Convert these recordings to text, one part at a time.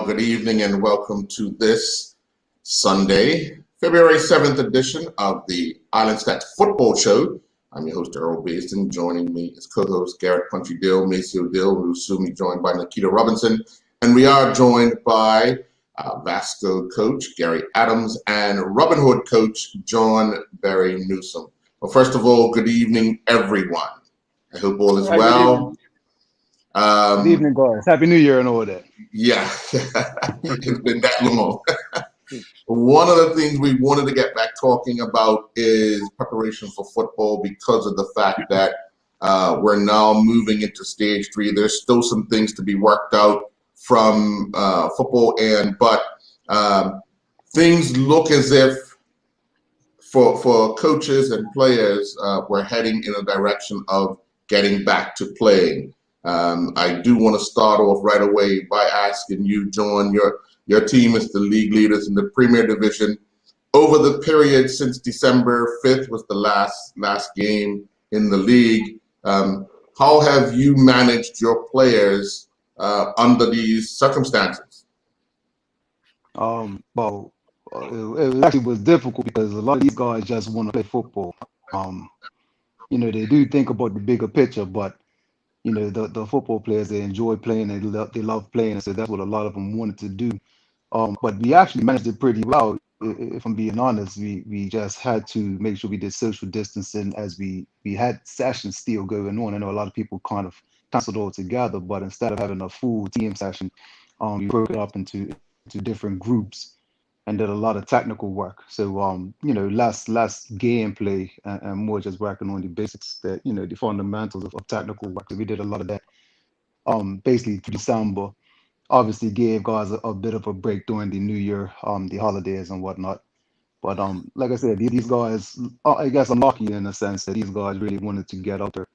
good evening and welcome to this Sunday, February 7th edition of the Island Stats Football Show. I'm your host, Earl Baston. Joining me is co-host Garrett Punchy Dill, Maceo Dill, who will soon be joined by Nikita Robinson. And we are joined by Vasco coach Gary Adams and Robin Hood coach John Barry Newsom. Well, first of all, good evening, everyone. I hope all is well. Good evening, guys. Happy New Year and all that. Yeah, it's been that long. One of the things we wanted to get back talking about is preparation for football because of the fact that we're now moving into stage 3. There's still some things to be worked out from football, but things look as if for coaches and players, we're heading in a direction of getting back to playing. I do want to start off right away by asking you, John, your team is the league leaders in the Premier Division. Over the period since December 5th was the last game in the league, how have you managed your players under these circumstances? Well, it actually was difficult because a lot of these guys just want to play football. They do think about the bigger picture, but the football players, they enjoy playing, they love playing, so that's what a lot of them wanted to do. But we actually managed it pretty well. If I'm being honest, we just had to make sure we did social distancing as we had sessions still going on. I know a lot of people kind of canceled all together, but instead of having a full team session, we broke it up into different groups and did a lot of technical work. So less gameplay and more just working on the basics, that the fundamentals of technical work. So we did a lot of that basically through December. Obviously gave guys a bit of a break during the New Year, the holidays and whatnot. But like I said, these guys, I guess I'm lucky in a sense that these guys really wanted to get out there.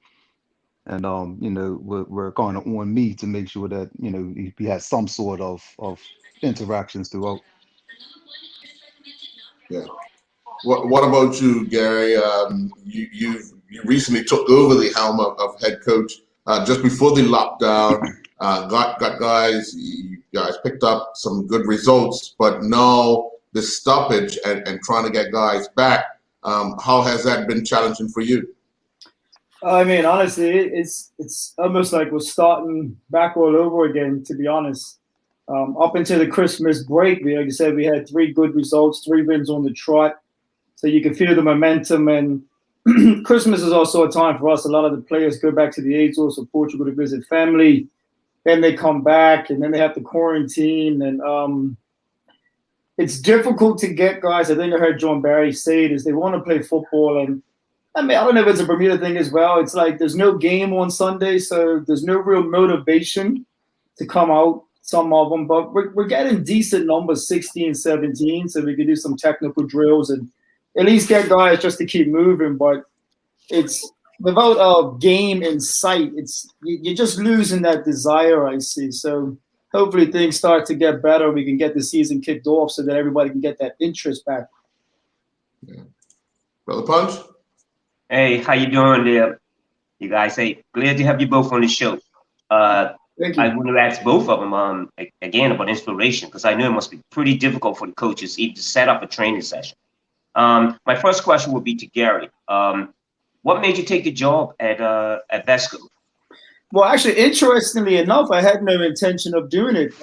And we're kind of on me to make sure that we had some sort of interactions throughout. Yeah. What about you, Gary? You recently took over the helm of head coach just before the lockdown. Got guys. You guys picked up some good results, but now the stoppage and trying to get guys back. How has that been challenging for you? I mean, honestly, it's almost like we're starting back all over again, to be honest. Up until the Christmas break, like you said, we had 3 good results, 3 wins on the trot. So you can feel the momentum. And Christmas is also a time for us. A lot of the players go back to the Azores or Portugal to visit family. Then they come back, and then they have to quarantine. And it's difficult to get guys. I think I heard John Barry say it, is they want to play football. And I mean, I don't know if it's a Bermuda thing as well. It's like there's no game on Sunday, so there's no real motivation to come out, some of them. But we're getting decent numbers, 16, 17, so we can do some technical drills and at least get guys just to keep moving. But it's without a game in sight, you're just losing that desire, I see. So hopefully things start to get better. We can get the season kicked off so that everybody can get that interest back. Yeah. Brother Punch? Hey, how you doing there? You guys, hey, glad to have you both on the show. Thank you. I want to ask both of them again about inspiration, because I know it must be pretty difficult for the coaches even to set up a training session. My first question would be to Gary. What made you take the job at Vesco? Well, actually, interestingly enough, I had no intention of doing it.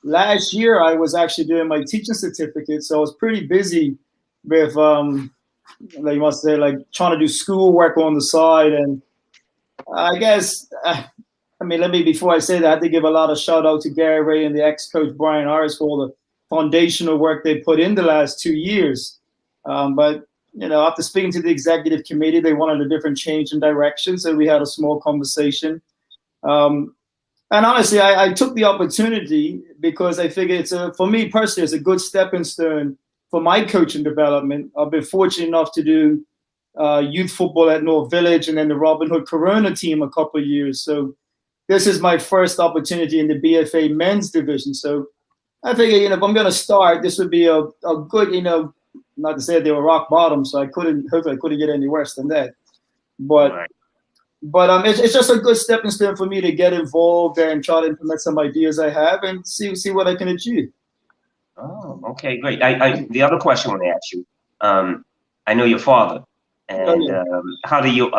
Last year, I was actually doing my teaching certificate, so I was pretty busy with, like you must say, like trying to do schoolwork on the side. And I guess, before I say that, I have to give a lot of shout out to Gary Ray and the ex-coach Brian Harris for all the foundational work they put in the last 2 years. But after speaking to the executive committee, they wanted a different change in direction. So we had a small conversation. And honestly, I took the opportunity because I figured for me personally, it's a good stepping stone for my coaching development. I've been fortunate enough to do youth football at North Village and then the Robin Hood Corona team a couple of years. So this is my first opportunity in the BFA men's division. So I figure, if I'm going to start, this would be a good, not to say they were rock bottom, so hopefully I couldn't get any worse than that. But, right. But it's just a good stepping stone for me to get involved and try to implement some ideas I have and see what I can achieve. Oh, okay, great. The other question I want to ask you, I know your father, and how do you?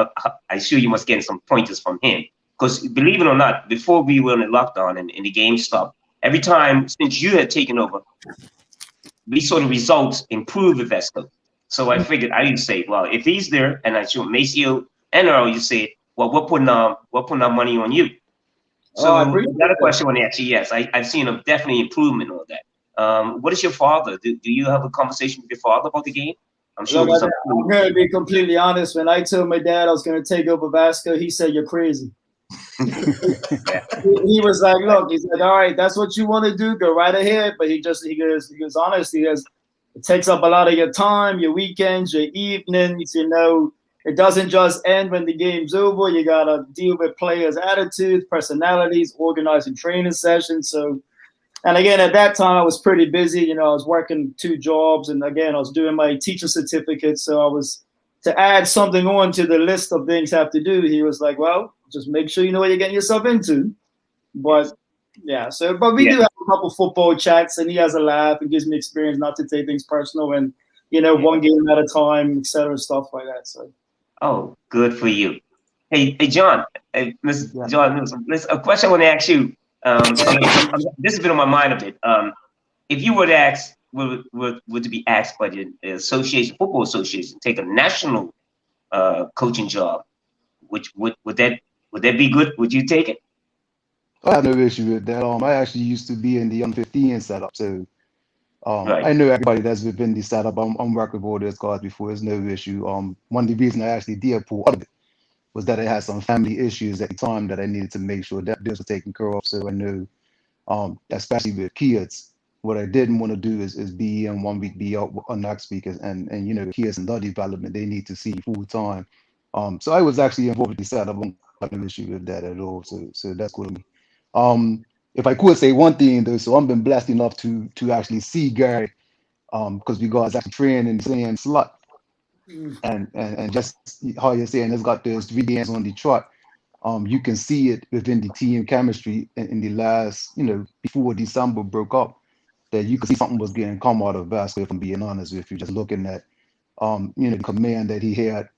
I sure you must get some pointers from him, because believe it or not, before we were in the lockdown and the game stopped, every time since you had taken over, we saw the results improve with Vesco. So I figured I would say, well, if he's there, and I show Maceo and Earl, you say, well, we're putting our money on you. So the other question I want to ask you, yes, I've seen a definitely improvement on that. What is your father? Do you have a conversation with your father about the game? I'm sure. Look, I'm going to be completely honest. When I told my dad I was going to take over Vasco, he said, "You're crazy." He was like, "Look," he's like, "all right, that's what you want to do. Go right ahead." But he goes, honestly, it takes up a lot of your time, your weekends, your evenings. You know, it doesn't just end when the game's over. You got to deal with players' attitudes, personalities, organizing training sessions. So. And again, at that time, I was pretty busy. You know, I was working 2 jobs. And again, I was doing my teacher certificate. So I was to add something on to the list of things I have to do. He was like, well, just make sure you know what you're getting yourself into. But yeah, but we do have a couple football chats and he has a laugh and gives me experience not to take things personal and, you know, one game at a time, et cetera, stuff like that. So. Oh, good for you. Hey, John, Mr. John, listen, a question I want to ask you. This has been on my mind a bit. If you were to ask, would to be asked by the football association, take a national coaching job, would that be good? Would you take it? I have no issue with that. I actually used to be in the under-15 setup, so Right. I know everybody that's within the setup. I'm working with all those guys before. It's no issue. One of the reasons I actually did pull out of it was that I had some family issues at the time that I needed to make sure that those were taken care of. So I knew, especially with kids, what I didn't want to do is be in 1 week, be out on next week, and you know, kids and their development, they need to see full time. So I was actually involved with the setup. I don't have no issue with that at all. So that's cool to me. If I could say one thing though, so I've been blessed enough to actually see Gary, because we guys actually train in the same slot. And just how you're saying, it's got those 3 games on Detroit. You can see it within the team chemistry in the last, you know, before December broke up, that you could see something was getting come out of Vasco, if I'm being honest with you, just looking at, you know, the command that he had,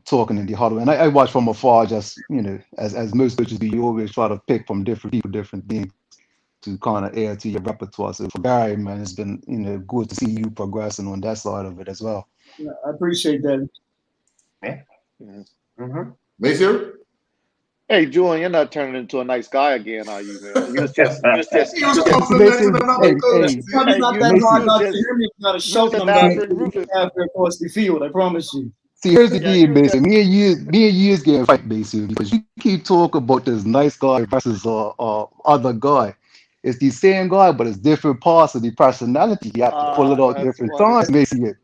talking in the huddle. And I watch from afar, just, you know, as most coaches do, you always try to pick from different people, different things to kind of add to your repertoire. So for Gary, man, it's been, you know, good to see you progressing on that side of it as well. Yeah, I appreciate that. Yeah. Mm-hmm. Maceo? Hey, Julian, you're not turning into a nice guy again, are you, man? You was just He was complimenting another coach. It's not that hard not to hear me. You got to shout them back across the field. I promise you. See, here's the deal, Mason. Me and you is getting fight, basically, because you keep talking about this nice guy versus other guy. It's the same guy, but it's different parts of the personality. You have to pull it out different times, Mason.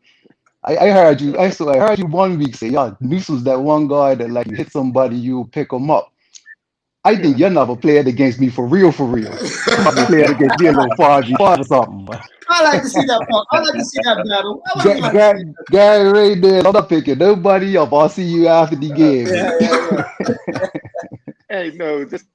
I heard you. I heard you 1 week say, "Yeah, Moose was that one guy that like you hit somebody, you pick them up." I think you're never playing against me for real, for real. You might be playing against me a little 5v5 or something. I like to see that part. I like to see that battle. Gary Ray there, I'm not picking nobody up. I'll see you after the game. Hey, no, just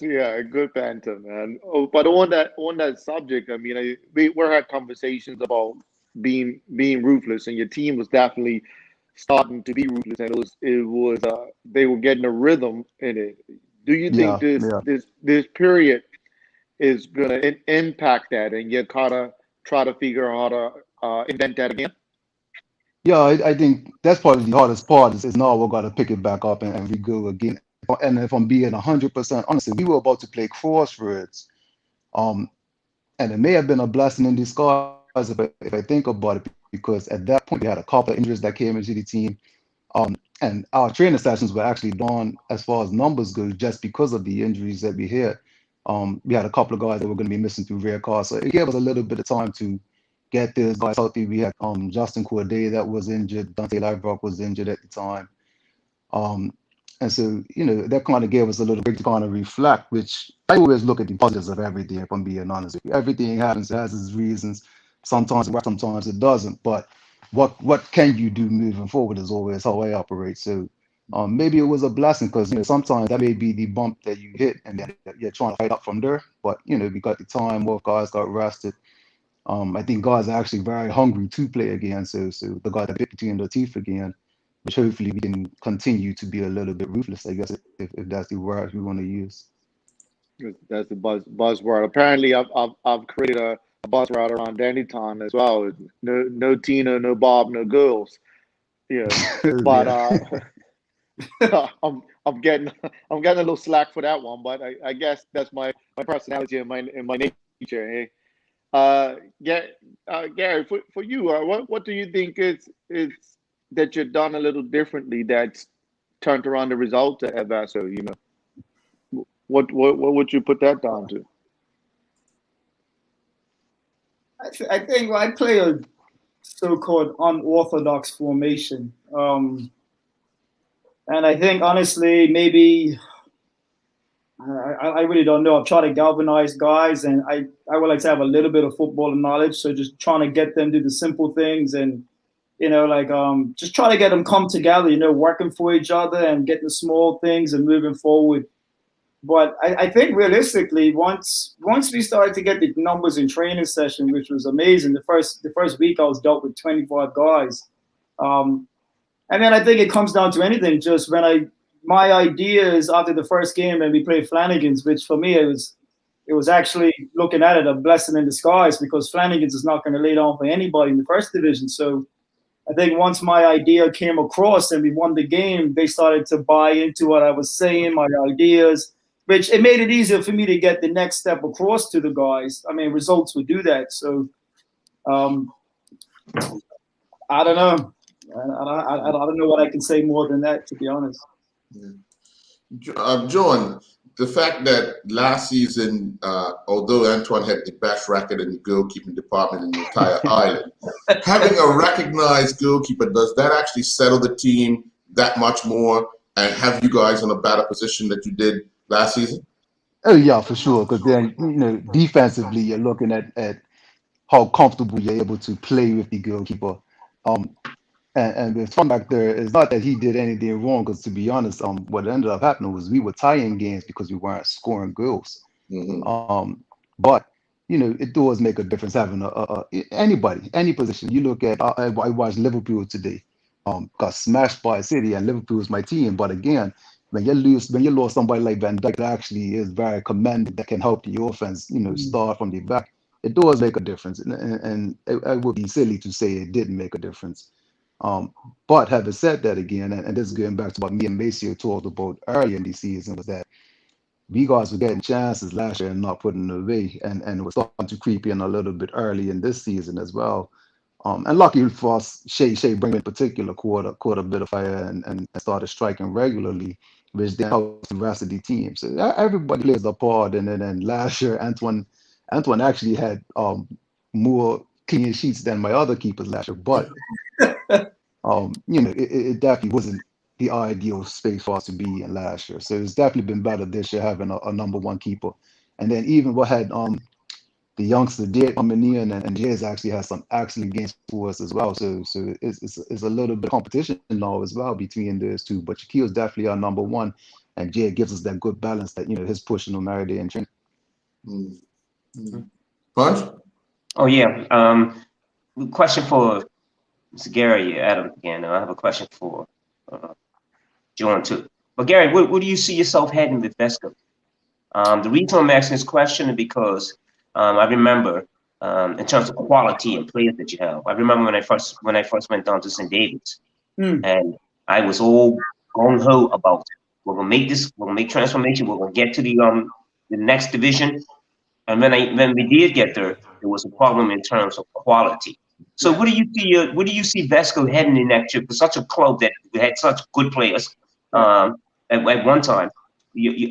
yeah, good banter, man. Oh, but on that subject, I mean, we're had conversations about being ruthless, and your team was definitely starting to be ruthless, and it was they were getting a rhythm in it. Do you think this period is gonna impact that, and you gotta try to figure out how to invent that again? Yeah, I think that's probably the hardest part is now we're gonna pick it back up and we go again. And if I'm being 100% honest, we were about to play Crossroads, and it may have been a blessing in disguise if I think about it, because at that point we had a couple of injuries that came into the team, and our training sessions were actually done as far as numbers go just because of the injuries that we had. We had a couple of guys that were going to be missing through rare cars, so it gave us a little bit of time to get those guys healthy. We had Justin Corday that was injured, Dante Livebrook was injured at the time. And so, you know, that kind of gave us a little bit to kind of reflect, which I always look at the positives of everything, if I'm being honest with you. Everything happens, it has its reasons. Sometimes it works, sometimes it doesn't. But what can you do moving forward is always how I operate. So Maybe it was a blessing because sometimes that may be the bump that you hit, and then you're trying to fight up from there. But we got the time off, guys got rested. I think guys are actually very hungry to play again. So they got a bit between their teeth again, which hopefully we can continue to be a little bit ruthless, I guess, if that's the word we want to use. That's the buzzword. Apparently, I've created a buzzword around Dannytown as well. No Tina, no Bob, no girls. Yeah, but I'm getting a little slack for that one. But I guess that's my personality and my nature. Hey, Gary, for you, what do you think is that you've done a little differently that's turned around the result at Vasco? What would you put that down to? I think I play a so-called unorthodox formation, and I think honestly, maybe I really don't know. I've tried to galvanize guys, and I would like to have a little bit of football knowledge. So just trying to get them to do the simple things, and just try to get them come together. Working for each other and getting the small things and moving forward. But I think realistically, once we started to get the numbers in training session, which was amazing, the first week I was dealt with 25 guys, and then I think it comes down to anything. Just my ideas after the first game, and we played Flanagan's, which for me it was actually, looking at it, a blessing in disguise, because Flanagan's is not going to lay down for anybody in the first division. So I think once my idea came across and we won the game, they started to buy into what I was saying, my ideas, which it made it easier for me to get the next step across to the guys. I mean, results would do that. So I don't know. I don't know what I can say more than that, to be honest. Yeah. John, the fact that last season, although Antoine had the best record in the goalkeeping department in the entire island, having a recognized goalkeeper, does that actually settle the team that much more and have you guys in a better position that you did last season? Oh yeah, for sure. Because then defensively, you're looking at how comfortable you're able to play with the goalkeeper. And the fun back there is not that he did anything wrong, because to be honest, what ended up happening was we were tying games because we weren't scoring goals. Mm-hmm. But it does make a difference having anybody, any position. You look at I watched Liverpool today, got smashed by City, and Liverpool is my team. But again, when you lose somebody like Van Dijk that actually is very commanding, that can help the offense, start from the back, it does make a difference. And it would be silly to say it didn't make a difference. But having said that, again, and this is going back to what me and Maceo talked about earlier in the season, was that we guys were getting chances last year and not putting it away, and it was starting to creep in a little bit early in this season as well. And lucky for us, Shea Bring in particular caught a bit of fire and started striking regularly, which then helped the rest of the team. So everybody plays a part. And then last year, Antoine actually had more clean sheets than my other keepers last year, but it definitely wasn't the ideal space for us to be in last year. So it's definitely been better this year having a number one keeper. And then even what had the youngster Jay coming in, and Jay's actually has some excellent games for us as well. So it's a little bit of competition now as well between those two. But Shaquille's definitely our number one, and Jay gives us that good balance that his pushing on every day and training. Mm-hmm. Punch? Oh yeah. Question for Mr. Gary, Adam again. I have a question for John too. But Gary, where do you see yourself heading with Vesco? The reason I'm asking this question is because I remember in terms of quality and players that you have. I remember when I first went down to St. David's, and I was all gung ho about we're gonna make this, we're gonna make transformation, we're gonna get to the next division. And when we did get there was a problem in terms of quality. So where do you see Vesco heading in next year for such a club that had such good players at one time?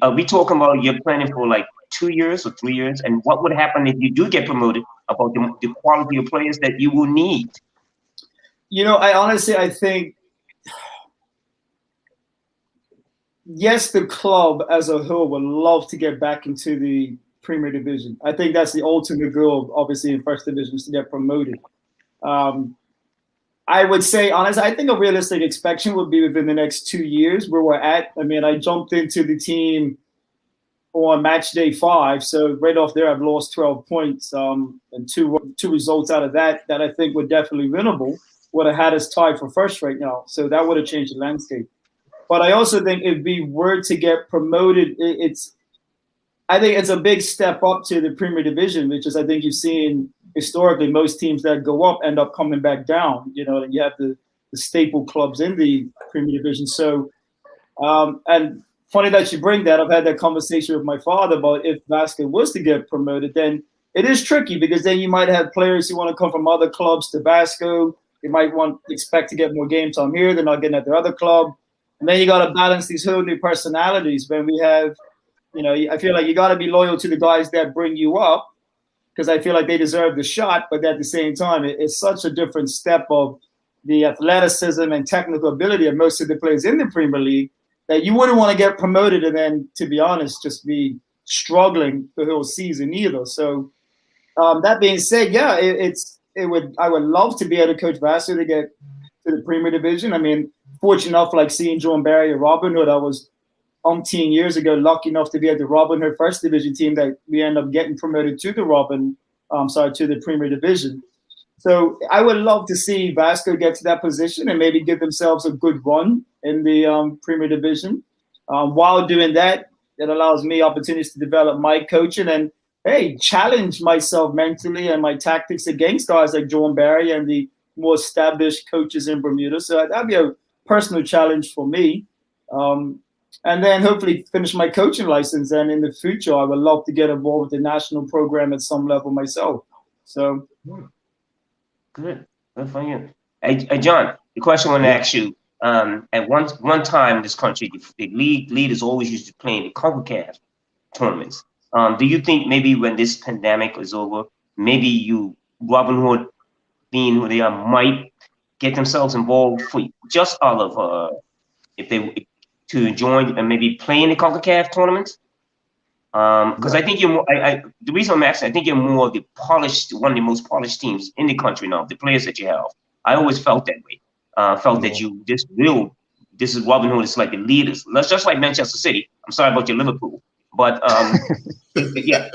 Are we talking about you're planning for like 2 years or 3 years? And what would happen if you do get promoted about the quality of players that you will need? I think, yes, the club as a whole would love to get back into the Premier Division. I think that's the ultimate goal, obviously, in First Division, is to get promoted. I I would say, honestly, I think a realistic expectation would be within the next 2 years where we're at. I mean, I jumped into the team on match day 5, so right off there, I've lost 12 points, and two results out of that I think were definitely winnable. Would have had us tied for first right now, so that would have changed the landscape. But I also think if we were to get promoted, I think it's a big step up to the Premier Division, which is I think you've seen historically most teams that go up end up coming back down. You know, you have the staple clubs in the Premier Division. So, and funny that you bring that. I've had that conversation with my father about if Vasco was to get promoted, then it is tricky because then you might have players who want to come from other clubs to Vasco. They might expect to get more game time here. They're not getting at their other club. And then you got to balance these whole new personalities when we have, you know, I feel like you got to be loyal to the guys that bring you up because I feel like they deserve the shot. But at the same time, it's such a different step of the athleticism and technical ability of most of the players in the Premier League that you wouldn't want to get promoted and then, to be honest, just be struggling the whole season either. So that being said, yeah, I would love to be able to coach Vasco to get to the Premier Division. I mean, fortunate enough, like seeing John Barry or Robin Hood, I was umpteen years ago lucky enough to be at the Robin Hood First Division team that we end up getting promoted to the Premier Division. So I would love to see Vasco get to that position and maybe give themselves a good run in the Premier Division. While doing that, it allows me opportunities to develop my coaching and, hey, challenge myself mentally and my tactics against guys like John Barry and the more established coaches in Bermuda. So that'd be a personal challenge for me. And then hopefully finish my coaching license. And in the future, I would love to get involved with the national program at some level myself. So good for you. Hey, John, the question I want to ask you. At one time in this country, the league leaders always used to play in the CONCACAF tournaments. Do you think maybe when this pandemic is over, maybe Robin Hood, being who they are, might get themselves involved for just out of to join and maybe play in the CONCACAF tournaments? Because I think you're more. The reason I'm asking, I think you're more of the polished, one of the most polished teams in the country now. The players that you have, I always felt that way. That this is Robin Hood. It's like the leaders. That's just like Manchester City. I'm sorry about your Liverpool, but yeah,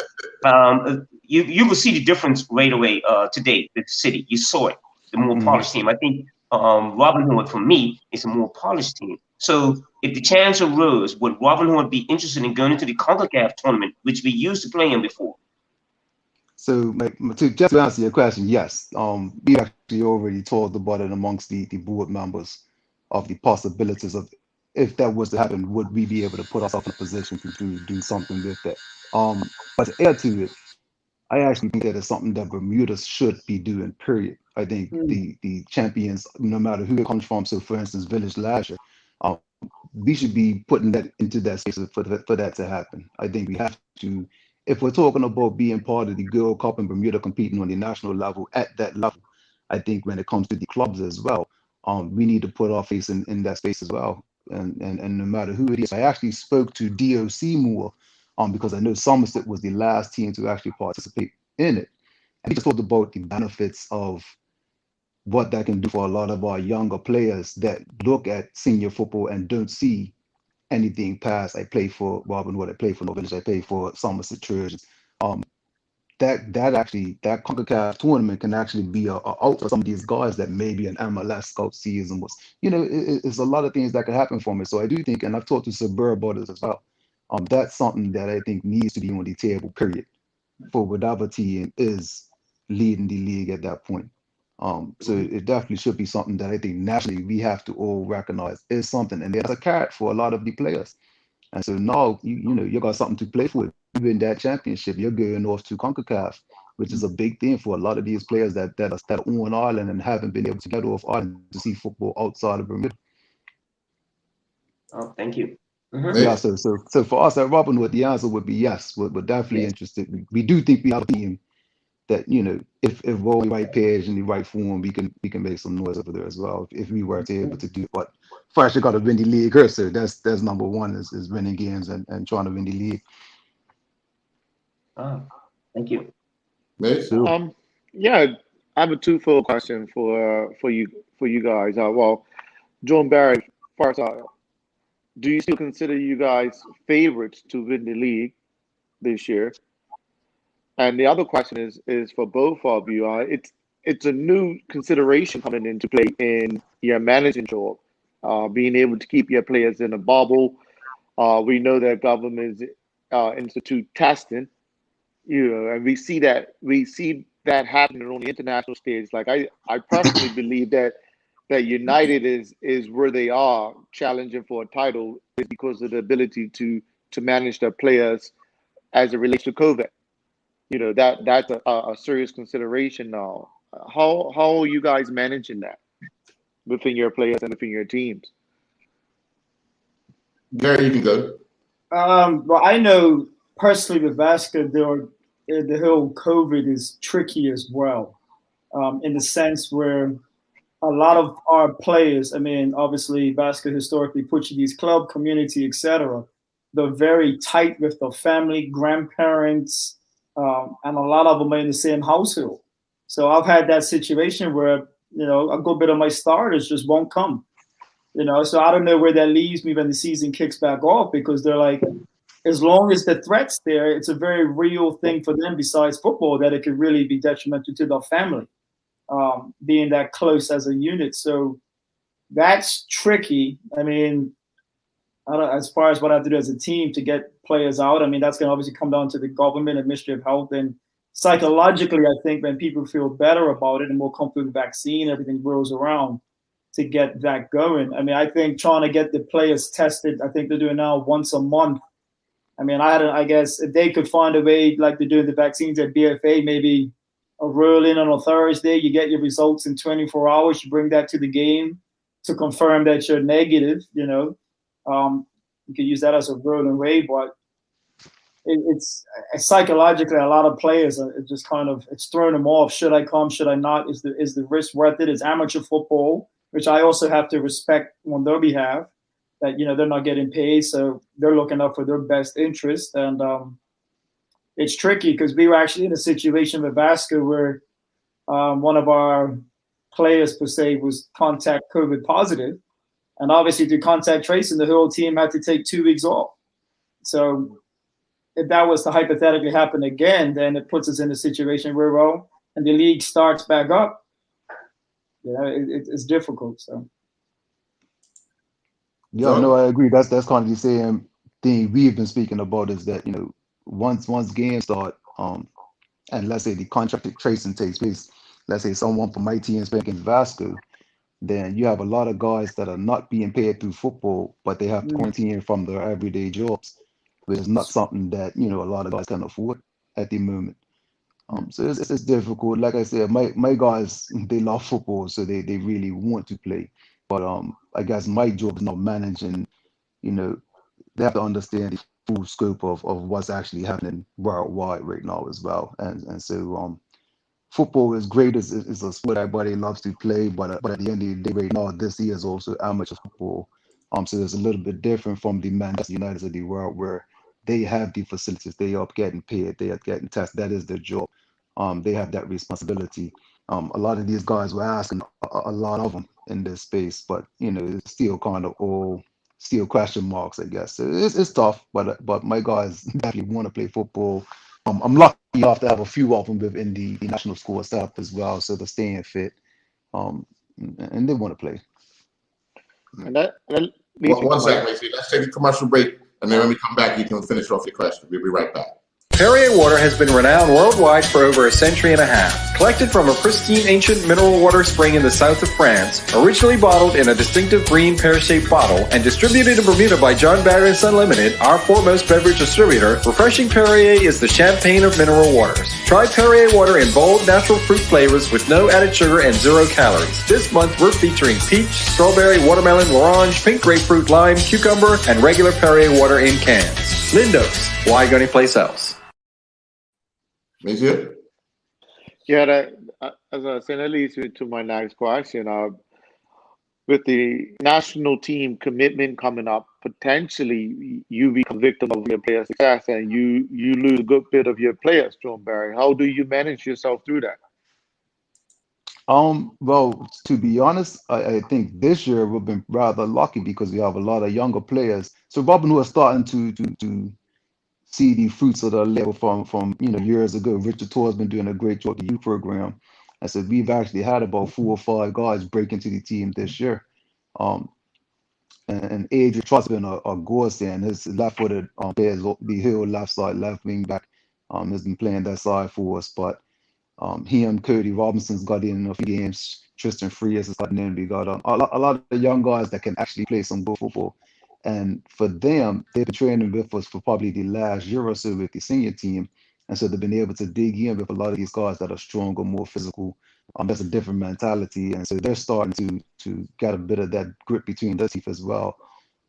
you will see the difference right away today. The City, you saw it. The more polished team. I think Robin Hood for me is a more polished team. So if the chance arose, would Robin Hood be interested in going into the CONCACAF tournament, which we used to play in before? So, just to answer your question, yes. We actually already talked about it amongst the board members of the possibilities of if that was to happen, would we be able to put ourselves in a position to do something with that? But to add to it, I actually think that is something that Bermuda should be doing, period. I think the champions, no matter who it comes from, so for instance, Village last year, we should be putting that into that space for that to happen. I think we have to, if we're talking about being part of the Gold Cup and Bermuda competing on the national level at that level, I think when it comes to the clubs as well, we need to put our face in that space as well. And no matter who it is, I actually spoke to DOC more because I know Somerset was the last team to actually participate in it. And he just talked about the benefits of what that can do for a lot of our younger players that look at senior football and don't see anything past. I play for Robin Hood, I play for North Village, I play for Somerset Trojans. That CONCACAF tournament can actually be a out for some of these guys that maybe an MLS scout season was. It's a lot of things that could happen for me. So I do think, and I've talked to Sabir about this as well. That's something that I think needs to be on the table, period, for whatever team is leading the league at that point. So it definitely should be something that I think nationally we have to all recognize is something, and there's a carrot for a lot of the players. And so now you got something to play for. You win that championship, you're going off to CONCACAF, which is a big thing for a lot of these players that are on Ireland and haven't been able to get off Ireland to see football outside of Bermuda. Oh, thank you. Yeah, so for us at Robin Hood, the answer would be yes. We're definitely interested. We do think we have a team that, if we're on the right page and the right form, we can make some noise over there as well if we were to be able to do it. But first, you got to win the league here, so that's number one is winning games and trying to win the league. Oh, thank you. Mace? Yeah, I have a twofold question for you guys. Well, John Barry, first, do you still consider you guys favorites to win the league this year? And the other question is for both of you. It's a new consideration coming into play in your managing job, being able to keep your players in a bubble. We know that governments institute testing, and we see that happening on the international stage. Like I personally believe that United is where they are challenging for a title is because of the ability to manage their players as it relates to COVID. That's a serious consideration now. How are you guys managing that within your players and within your teams? Gary, you can go. Well, I know personally with Vasca, the whole COVID is tricky as well, in the sense where a lot of our players, I mean, obviously Vasca historically Portuguese club, community, etc. They're very tight with their family, grandparents, and a lot of them are in the same household. So I've had that situation where, a good bit of my starters just won't come. So I don't know where that leaves me when the season kicks back off, because they're like, as long as the threat's there, it's a very real thing for them besides football that it could really be detrimental to their family, being that close as a unit. So that's tricky. I mean, as far as what I have to do as a team to get players out, I mean, that's going to obviously come down to the government and Ministry of Health. And psychologically, I think when people feel better about it and more comfortable with the vaccine, everything rolls around to get that going. I mean, I think trying to get the players tested, I think they're doing now once a month. I mean, I guess if they could find a way, like they're doing the vaccines at BFA, maybe a roll in on a Thursday, you get your results in 24 hours, you bring that to the game to confirm that you're negative, you could use that as a rolling way, but it's psychologically, a lot of players are just kind of, it's throwing them off. Should I come? Should I not? Is the risk worth it? It's amateur football, which I also have to respect on their behalf, that, they're not getting paid. So they're looking up for their best interest. And it's tricky because we were actually in a situation with Vasca where one of our players, per se, was contact COVID positive. And obviously through contact tracing, the whole team had to take 2 weeks off. So if that was to hypothetically happen again, then it puts us in a situation where, well, and the league starts back up, it's difficult. So. Yeah, no, I agree. That's kind of the same thing we've been speaking about, is that, once games start, and let's say the contract tracing takes place, let's say someone from my team is playing against Vasco, then you have a lot of guys that are not being paid through football, but they have to quarantine from their everyday jobs, which is not something that, a lot of guys can afford at the moment. So it's difficult. Like I said, my guys, they love football, so they really want to play. But I guess my job is not managing, they have to understand the full scope of what's actually happening worldwide right now as well. And so football is great. It's a sport everybody loves to play, but at the end of the day right now, this year is also amateur football. So it's a little bit different from the Manchester United of the world, where they have the facilities, they are getting paid, they are getting tested. That is their job. They have that responsibility. A lot of these guys were asking a lot of them in this space, but it's still kind of all still question marks, I guess. So it's tough, but my guys definitely want to play football. I'm lucky enough to have a few of them within the national squad setup as well, so they're staying fit, and they want to play. And that One second, Lacey. Let's take a commercial break, and then when we come back, you can finish off your question. We'll be right back. Perrier water has been renowned worldwide for over a century and a half. Collected from a pristine ancient mineral water spring in the south of France, originally bottled in a distinctive green pear-shaped bottle, and distributed in Bermuda by John Barry & Son Limited, our foremost beverage distributor, Refreshing Perrier is the champagne of mineral waters. Try Perrier water in bold, natural fruit flavors with no added sugar and 0 calories. This month, we're featuring peach, strawberry, watermelon, orange, pink grapefruit, lime, cucumber, and regular Perrier water in cans. Lindos, why go anyplace else? Monsieur? Yeah, as I was saying, that leads me to my next question. With the national team commitment coming up, potentially you become victim of your player success and you lose a good bit of your players, John Barry. How do you manage yourself through that? Well, to be honest, I think this year we've been rather lucky because we have a lot of younger players. So Robin Hood is starting to see the fruits of the labor from years ago. Richard Torr has been doing a great job with the youth program. And so we've actually had about 4 or 5 guys break into the team this year. Um, and Adrian Trust been a godsend. His left-footed players, the Hill left side, left wing back, has been playing that side for us. But he and Cody Robinson's got in a few games. Tristan Frias has gotten in. We got a lot of young guys that can actually play some good football. And for them, they've been training with us for probably the last year or so with the senior team. And so they've been able to dig in with a lot of these guys that are stronger, more physical. That's a different mentality. And so they're starting to get a bit of that grip between their teeth as well.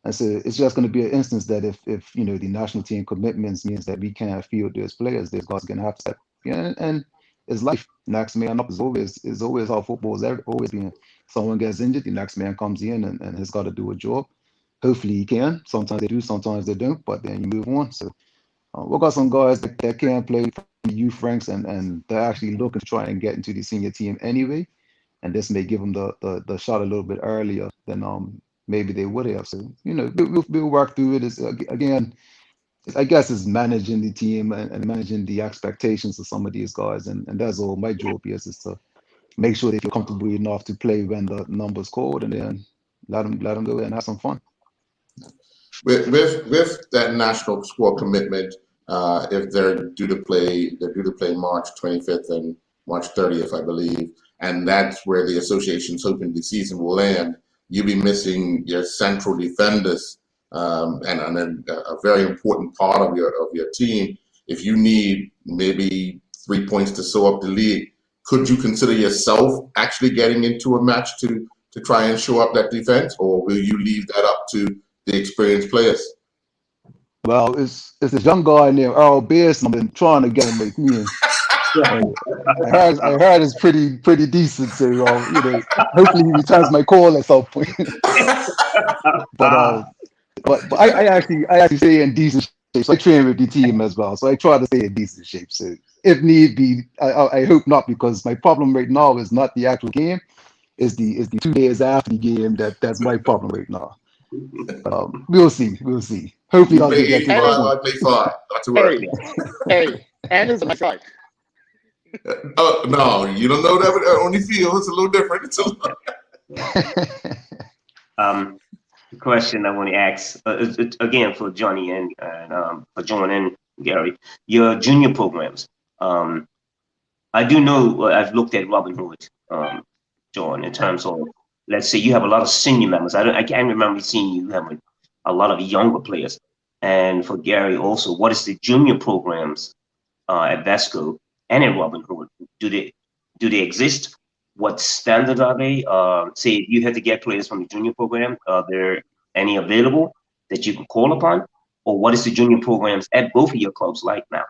And so it's just going to be an instance that if the national team commitments means that we can't field those players, those guys are going to have to step in. And it's life. Next man up is always how football is always been. Someone gets injured, the next man comes in and has got to do a job. Hopefully he can. Sometimes they do, sometimes they don't, but then you move on. So we've got some guys that can play for the youth ranks and they're actually looking to try and get into the senior team anyway. And this may give them the shot a little bit earlier than maybe they would have. So, we'll work through it. Again, I guess it's managing the team and managing the expectations of some of these guys. And that's all my job is to make sure they feel comfortable enough to play when the number's called and then let them go and have some fun. With that national squad commitment, if they're due to play March 25th and March 30th, I believe, and that's where the association's hoping the season will end. You'll be missing your central defenders, and a very important part of your team. If you need maybe 3 points to sew up the league, could you consider yourself actually getting into a match to try and show up that defense, or will you leave that up to the experienced players? Well, it's this young guy named Earl Bearson. I've been trying to get him with me. I heard it's pretty decent. So hopefully he returns my call at some point. but I actually stay in decent shape. So I train with the team as well. So I try to stay in decent shape. So if need be, I hope not, because my problem right now is not the actual game. Is the 2 days after the game that's my problem right now. We'll see. Hopefully, I'll get to I play fine. Not to worry. Hey, Anna's my guy. No, you don't know that on the field. It's a little different. The question I want to ask again for Johnny and for John and Gary, your junior programs. I do know I've looked at Robin Hood, John, in terms of, let's say you have a lot of senior members. I can't remember seeing you have a lot of younger players. And for Gary also, what is the junior programs at Vesco and at Robin Hood? Do they exist? What standard are they? Say if you had to get players from the junior program, are there any available that you can call upon? Or what is the junior programs at both of your clubs like now?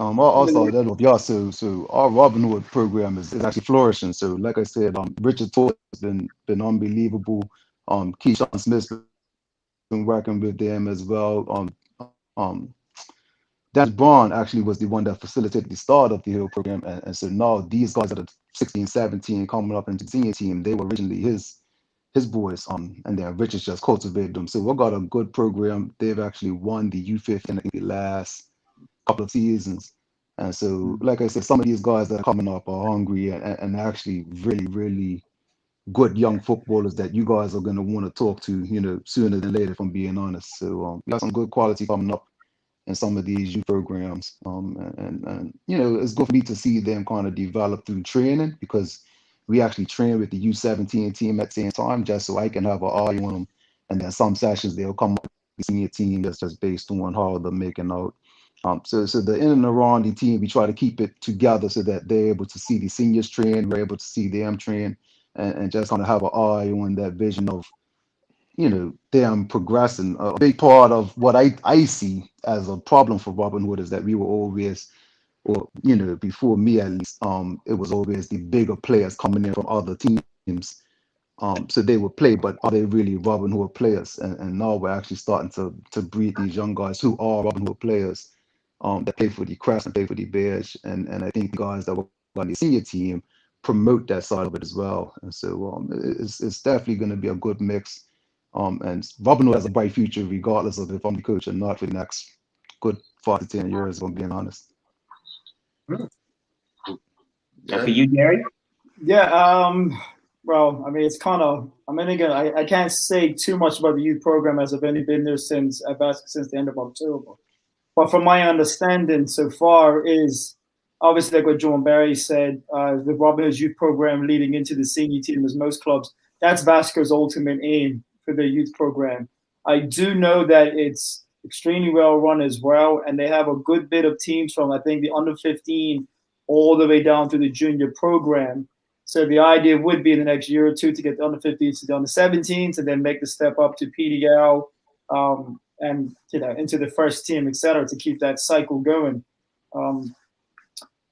I'll start that off. Yeah, so our Robin Hood program is actually flourishing. So like I said, Richard Torr has been unbelievable. Keyshawn Smith's been working with them as well. Dan Braun actually was the one that facilitated the start of the Hill program. And so now these guys that are 16, 17 coming up into the senior team, they were originally his boys. And then Richard's just cultivated them. So we've got a good program. They've actually won the U15 in the last couple of seasons. And so, like I said, some of these guys that are coming up are hungry and actually really, really good young footballers that you guys are going to want to talk to, sooner than later, if I'm being honest. So we got some good quality coming up in some of these youth programs. And it's good for me to see them kind of develop through training, because we actually train with the U17 team at the same time, just so I can have an eye on them. And then some sessions they'll come up with the senior team that's just based on how they're making out. So the in and around the team, we try to keep it together so that they're able to see the seniors train, we're able to see them train, and just kind of have an eye on that vision of, them progressing. A big part of what I see as a problem for Robin Hood is that we were always, or before me at least, it was always the bigger players coming in from other teams. So they would play, but are they really Robin Hood players? And now we're actually starting to breed these young guys who are Robin Hood players, that play for the Crest and play for the Bears. And I think the guys that were on the senior team promote that side of it as well. And so it's definitely going to be a good mix. And Robin has a bright future regardless of if I'm the coach or not for the next good 5 to 10 years, if I'm being honest. And for you, Gary? Yeah, well, I mean, it's kind of, I mean, again, I can't say too much about the youth program as I've only been there since the end of October. But from my understanding so far is, obviously, like what John Barry said, the Robin Hood's youth program leading into the senior team, as most clubs, that's Vasco's ultimate aim for their youth program. I do know that it's extremely well run as well, and they have a good bit of teams from, I think, the under 15 all the way down to the junior program. So the idea would be in the next year or two to get the under 15s to the under 17s and then make the step up to PDL and into the first team, et cetera, to keep that cycle going.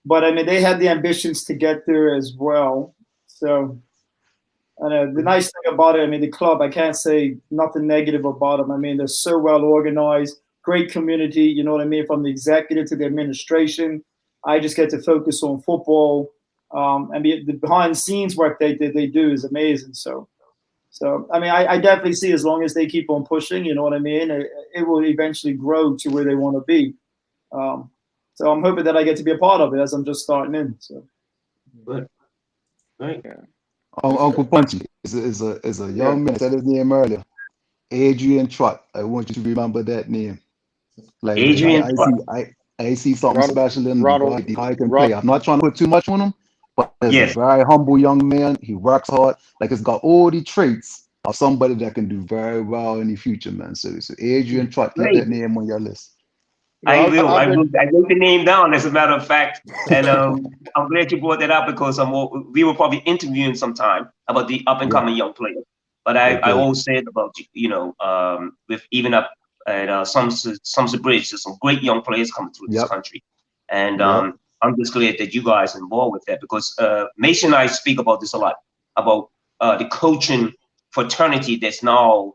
But I mean, they had the ambitions to get there as well. So the nice thing about it, I mean, the club, I can't say nothing negative about them. I mean, they're so well organized, great community, you know what I mean, from the executive to the administration. I just get to focus on football. And the behind the scenes work they do is amazing. So I mean, I definitely see as long as they keep on pushing, you know what I mean, it will eventually grow to where they want to be. So I'm hoping that I get to be a part of it as I'm just starting in. So Good. Right. Yeah. Uncle Punchy is a young man. I said his name earlier. Adrian Trott. I want you to remember that name. Like Adrian Trott. I see something special in Ronald, the guy he can play. I'm not trying to put too much on him, but he's a very humble young man. He works hard. Like, he's got all the traits of somebody that can do very well in the future, man. So Adrian Trott, get that name on your list. I will. I wrote the name down, as a matter of fact, and I'm glad you brought that up because we were probably interviewing sometime about the up and coming young players. But I always said about with even up at Somerset Bridge, there's some great young players coming through this country, and I'm just glad that you guys are involved with that because Mason and I speak about this a lot about the coaching fraternity that's now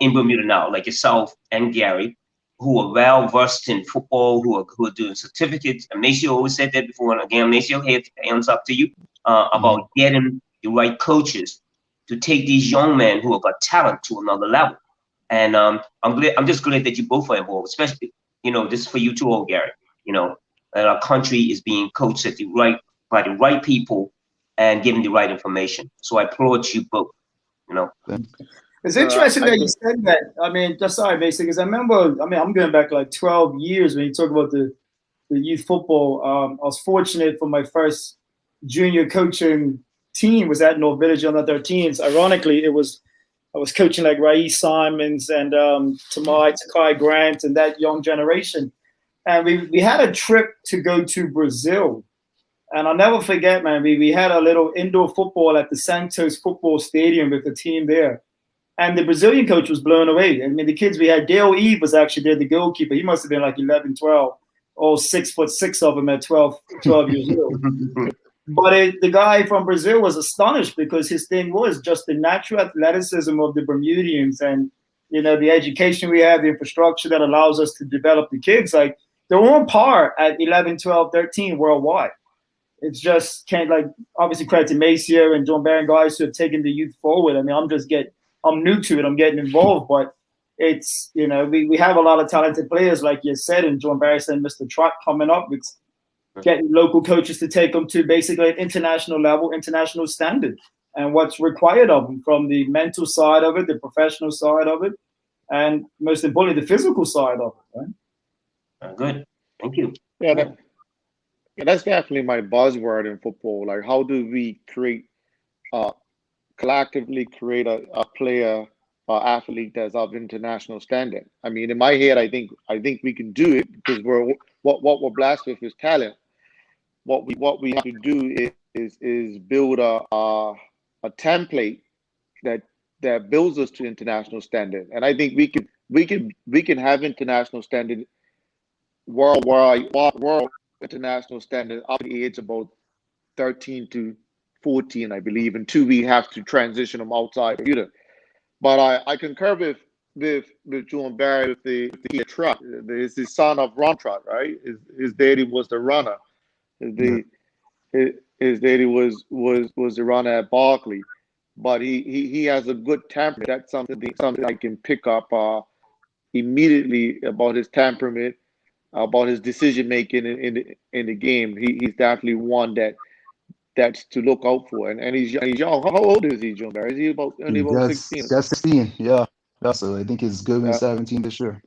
in Bermuda now, like yourself and Gary, who are well versed in football, who are doing certificates. And Maceo always said that before. And again, Maceo, hands up to you about getting the right coaches to take these young men who have got talent to another level. And I'm just glad that you both are involved, especially, this is for you too, old Gary. That our country is being coached by the right people and given the right information. So I applaud you both. It's interesting that you said that. I mean, just sorry, Mason, because I remember, I'm going back like 12 years when you talk about the youth football. I was fortunate for my first junior coaching team was at North Village under 13s. Ironically, I was coaching like Raees Simons and Takai Grant and that young generation. And we had a trip to go to Brazil. And I'll never forget, man, we had a little indoor football at the Santos Football Stadium with the team there. And the Brazilian coach was blown away. I mean, the kids we had, Dale Eve was actually there, the goalkeeper. He must have been like 11, 12, all 6'6" of them at 12 years old. But the guy from Brazil was astonished because his thing was just the natural athleticism of the Bermudians and, the education we have, the infrastructure that allows us to develop the kids. Like, they're on par at 11, 12, 13 worldwide. It's just obviously credit to Maceo and John Barron guys who have taken the youth forward. I mean, I'm new to it. I'm getting involved, but it's, we have a lot of talented players, like you said, and John Barry said, Mr. Trott coming up. It's getting local coaches to take them to basically an international level, international standard, and what's required of them from the mental side of it, the professional side of it, and most importantly, the physical side of it. Right? Good. Thank you. Yeah, that's definitely my buzzword in football. Like, how do we collectively create a player or athlete that's of international standing? I mean, in my head, I think we can do it because what we're blessed with is talent. What we have to do is build a template that builds us to international standing. And I think we can have international standing world international standing up to the age about 13 to 14, I believe, and 2 we have to transition them outside Bermuda. But I concur with John Barry with the Trott. It's the son of Ron Trott, right? His daddy was the runner. his daddy was the runner at Barkley, but he has a good temperament. That's something I can pick up immediately about his temperament, about his decision making in the game. He's definitely one that's to look out for, and he's young. How old is he, John Barry? Is he only about 16? That's 16. Yeah. So I think he's going Yeah. 17 this year.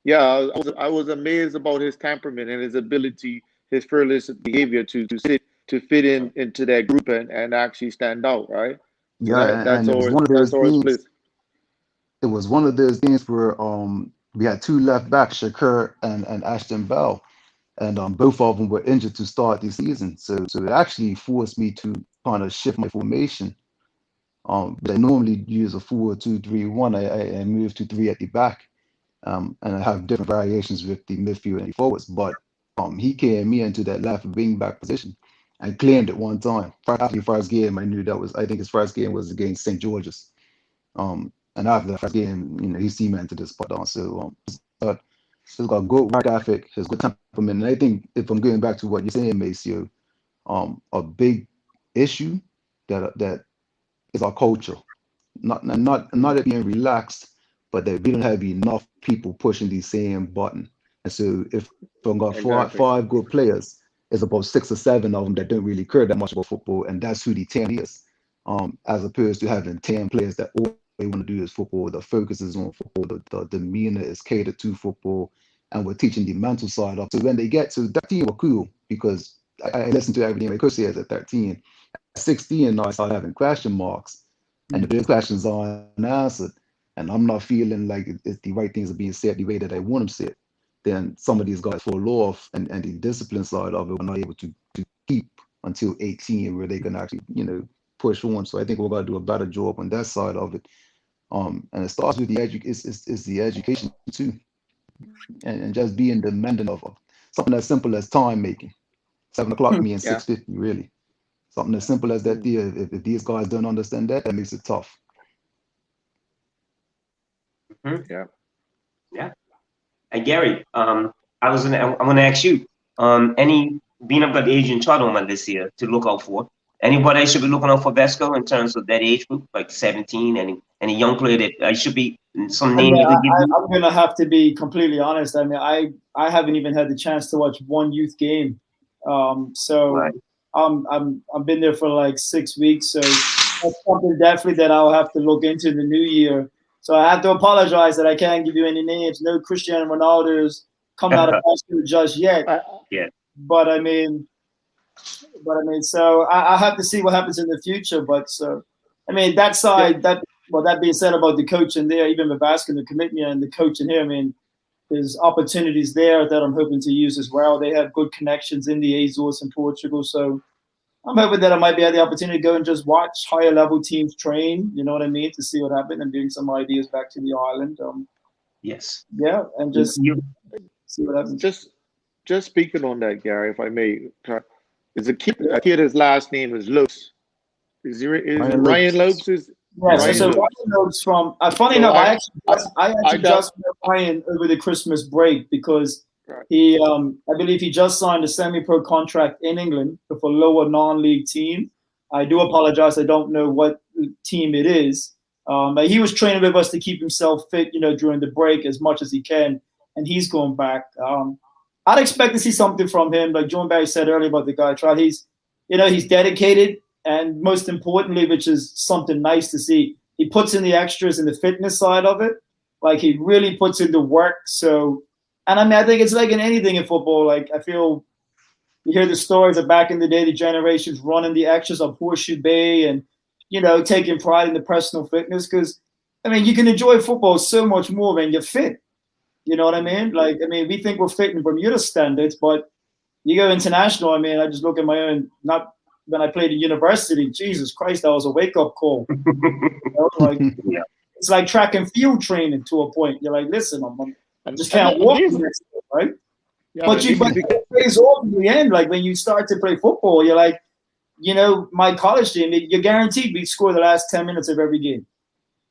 Yeah, I was amazed about his temperament and his ability, his fearless behavior to fit into that group and actually stand out, right? So Yeah, that's and it was always one of those things. bliss. It was one of those things where we had two left backs, Shakur and Ashton Bell, and both of them were injured to start the season. So it actually forced me to kind of shift my formation. They normally use a 4-2-3-1. I moved to 3 at the back, and I have different variations with the midfield and the forwards. But he carried me into that left wing back position and claimed it one time. After the first game, I knew I think his first game was against St. George's. And after the first game, he cemented this spot on. So but he's got good work ethic, his good temperament. And I think if I'm going back to what you're saying, Maceo, a big issue that is our culture. Not it being relaxed, but that we don't have enough people pushing the same button. And so if I've got five good players, it's about 6 or 7 of them that don't really care that much about football, and that's who the 10 is. As opposed to having 10 players that all they want to do is football, the focus is on football, the demeanor is catered to football, and we're teaching the mental side of. So when they get to 13, we're cool, because I listened to everything my coach says at 13. At 16, now I start having question marks, and if those questions are unanswered, and I'm not feeling like it's the right things are being said the way that I want them said, then some of these guys fall off, and the discipline side of it, we're not able to keep until 18, where they can actually, push on. So I think we're going to do a better job on that side of it. And it starts with it's the education too, and just being demanding of something as simple as time making. 7 o'clock means 6:50, really. Something as simple as that. There, if these guys don't understand that makes it tough. Yeah. And Gary, I'm gonna ask you, being I've got the Asian chart on my list here to look out for. Anybody I should be looking out for Vesco in terms of that age group, like 17, any young player that I should be some name you could give me? I'm gonna have to be completely honest. I mean, I haven't even had the chance to watch one youth game. Right. I've been there for like 6 weeks, so that's something definitely that I'll have to look into in the new year. So I have to apologize that I can't give you any names. No Cristiano Ronaldo's come out of basketball just yet. Yeah. But I mean, so I have to see what happens in the future. But I mean, that side, that being said about the coaching there, even with Vasco, the commitment and the coaching here, I mean, there's opportunities there that I'm hoping to use as well. They have good connections in the Azores and Portugal, so I'm hoping that I might be at the opportunity to go and just watch higher level teams train, you know what I mean, to see what happened and bring some ideas back to the island. Yes. Yeah, and just see what happens. Just speaking on that, Gary, if I may, is a kid his last name is Lopes. Ryan Lopes? Yes, so Ryan Lopes from. Funny enough, I actually just met Ryan over the Christmas break because he, I believe he just signed a semi-pro contract in England with a lower non-league team. I do apologize, I don't know what team it is. But he was training with us to keep himself fit, during the break as much as he can, and he's going back. I'd expect to see something from him, like John Barry said earlier about the guy. He's dedicated. And most importantly, which is something nice to see, he puts in the extras in the fitness side of it. Like he really puts in the work. So, and I mean, I think it's like in anything in football. Like I feel you hear the stories of back in the day, the generations running the extras of Horseshoe Bay and, taking pride in the personal fitness. Because, I mean, you can enjoy football so much more when you're fit. You know what I mean? Like, I mean, we think we're fit in Bermuda standards, but you go international. I mean, I just look at my own, not when I played at university, Jesus Christ, that was a wake-up call. It's like track and field training to a point. You're like, listen, I just can't walk the next day, right? Yeah, but it pays off in the end. Like when you start to play football, you're like, my college team, you're guaranteed we score the last 10 minutes of every game